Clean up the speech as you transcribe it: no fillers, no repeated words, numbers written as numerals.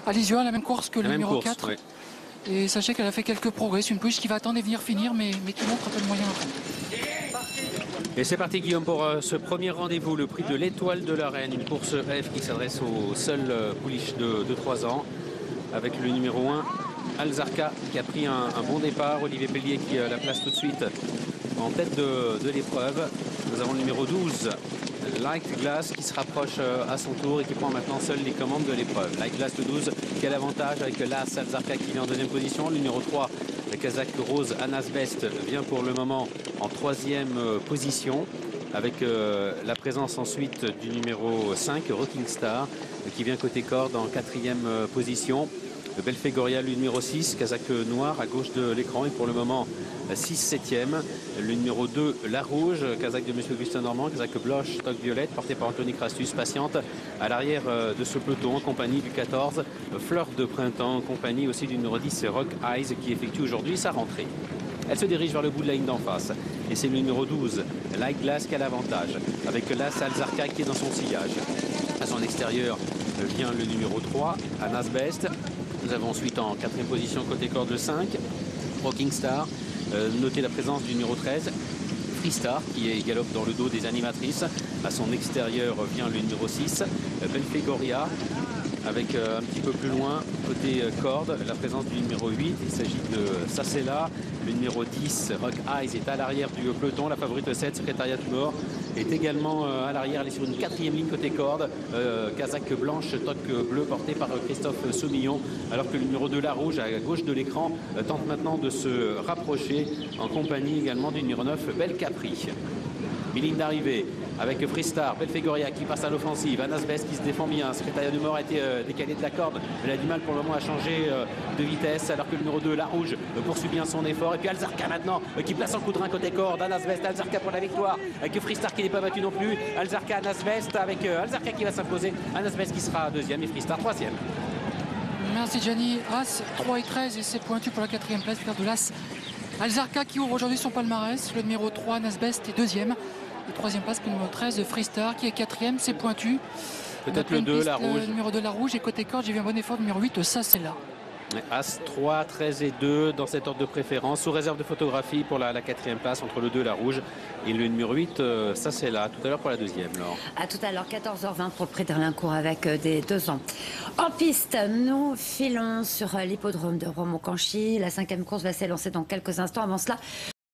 à Lisieux, la même course que le numéro course, 4. oui. Et sachez qu'elle a fait quelques progrès. C'est une pouliche qui va attendre et venir finir, mais qui montre un peu de moyens après. Et c'est parti Guillaume pour ce premier rendez-vous, le prix de l'Étoile de la Reine, une course F qui s'adresse aux seuls pouliches de 3 ans, avec le numéro 1, Alzarka, qui a pris un bon départ, Olivier Pellier qui la place tout de suite en tête de l'épreuve. Nous avons le numéro 12, Light Glass, qui se rapproche à son tour et qui prend maintenant seul les commandes de l'épreuve. Light Glass de 12, quel avantage avec l'As Alzarka qui vient en deuxième position. Le numéro 3, le Kazakh Rose Anas Best, vient pour le moment en troisième position, avec la présence ensuite du numéro 5, Rocking Star, qui vient côté corde en quatrième position. Le Belphégoria, le numéro 6, Kazakh Noir à gauche de l'écran, et pour le moment 6-7e. Le numéro 2, La Rouge, Kazakh de M. Augustin Normand, Kazakh Bloch, Stock Violette, porté par Anthony Crastus, patiente à l'arrière de ce peloton, en compagnie du 14, Fleur de Printemps, en compagnie aussi du numéro 10, Rock Eyes, qui effectue aujourd'hui sa rentrée. Elle se dirige vers le bout de la ligne d'en face. Et c'est le numéro 12, Light Glass, qui a l'avantage, avec l'As Alzarka qui est dans son sillage. À son extérieur vient le numéro 3, Anas Best. Nous avons ensuite en quatrième position côté corde le 5, Rocking Star. Notez la présence du numéro 13, Freestar, qui galope dans le dos des animatrices. À son extérieur vient le numéro 6, Belphégoria, avec un petit peu plus loin, côté corde, la présence du numéro 8. Il s'agit de Sacela. Le numéro 10, Rock Eyes, est à l'arrière du peloton. La favorite 7, Secrétariat du Mort, est également à l'arrière. Elle est sur une quatrième ligne côté corde. Kazakh Blanche, Toc Bleu, porté par Christophe Soumillon. Alors que le numéro 2, La Rouge, à gauche de l'écran, tente maintenant de se rapprocher, en compagnie également du numéro 9, Bel Capri. Mi-ligne d'arrivée avec Freestar, Belphégoria qui passe à l'offensive, Anas Best qui se défend bien. Secrétariat du Mort a été décalé de la corde, elle a du mal pour le moment à changer de vitesse, alors que le numéro 2, La Rouge, poursuit bien son effort. Et puis Alzarka maintenant qui place en coup de rein côté corde. Anas Best, Alzarka pour la victoire, avec Freestar qui n'est pas battu non plus. Alzarka, Anas Best, avec Alzarka qui va s'imposer, Anas Best qui sera deuxième et Freestar troisième. Merci Gianni. As 3 et 13 et c'est pointu pour la quatrième place de l'As Alzarka qui ouvre aujourd'hui son palmarès. Le numéro 3, Anas Best, est deuxième. Et troisième place, le numéro 13, Freestar, qui est quatrième, c'est pointu. Peut-être le 2, La Rouge. Le numéro 2, La Rouge, et côté corde, j'ai vu un bon effort, numéro 8, ça c'est là. As 3, 13 et 2 dans cet ordre de préférence, sous réserve de photographie pour la quatrième place, entre le 2, La Rouge, et le numéro 8, ça c'est là. Tout à l'heure pour la deuxième, Laure. À tout à l'heure, 14h20 pour Préderlincourt avec des 2 ans. En piste, nous filons sur l'hippodrome de Romont-Canchy. La 5e course va s'élancer dans quelques instants. Avant cela,